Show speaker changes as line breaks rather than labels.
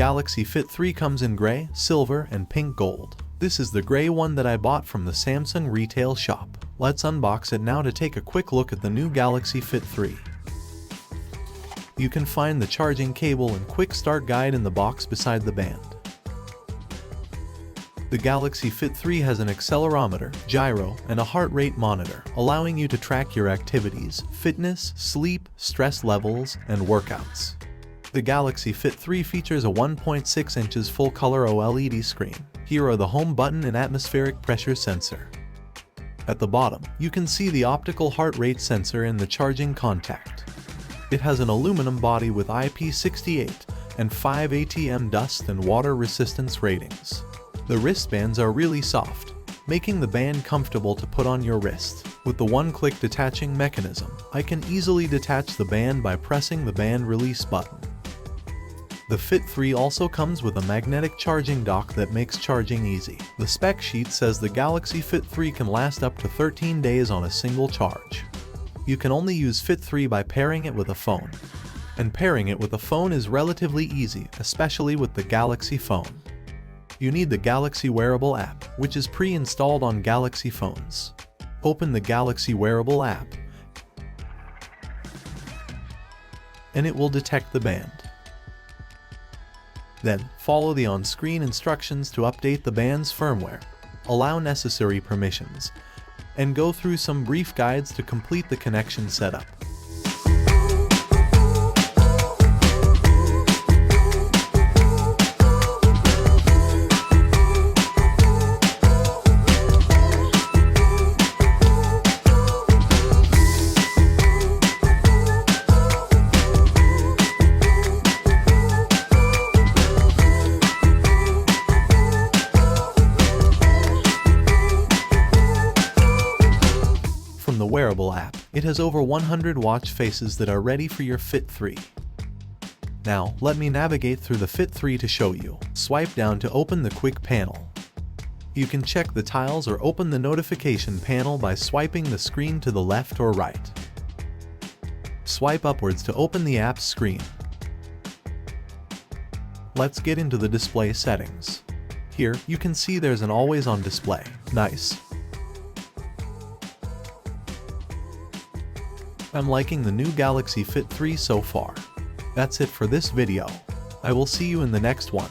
Galaxy Fit 3 comes in gray, silver, and pink gold. This is the gray one that I bought from the Samsung retail shop. Let's unbox it now to take a quick look at the new Galaxy Fit 3. You can find the charging cable and quick start guide in the box beside the band. The Galaxy Fit 3 has an accelerometer, gyro, and a heart rate monitor, allowing you to track your activities, fitness, sleep, stress levels, and workouts. The Galaxy Fit 3 features a 1.6 inches full-color OLED screen. Here are the home button and atmospheric pressure sensor. At the bottom, you can see the optical heart rate sensor and the charging contact. It has an aluminum body with IP68 and 5 ATM dust and water resistance ratings. The wristbands are really soft, making the band comfortable to put on your wrist. With the one-click detaching mechanism, I can easily detach the band by pressing the band release button. The Fit 3 also comes with a magnetic charging dock that makes charging easy. The spec sheet says the Galaxy Fit 3 can last up to 13 days on a single charge. You can only use Fit 3 by pairing it with a phone. And pairing it with a phone is relatively easy, especially with the Galaxy phone. You need the Galaxy Wearable app, which is pre-installed on Galaxy phones. Open the Galaxy Wearable app, and it will detect the band. Then, follow the on-screen instructions to update the band's firmware, allow necessary permissions, and go through some brief guides to complete the connection setup. The Wearable app. It has over 100 watch faces that are ready for your Fit 3. Now, let me navigate through the Fit 3 to show you. Swipe down to open the quick panel. You can check the tiles or open the notification panel by swiping the screen to the left or right. Swipe upwards to open the app's screen. Let's get into the display settings. Here, you can see there's an always-on display. Nice. I'm liking the new Galaxy Fit 3 so far. That's it for this video. I will see you in the next one.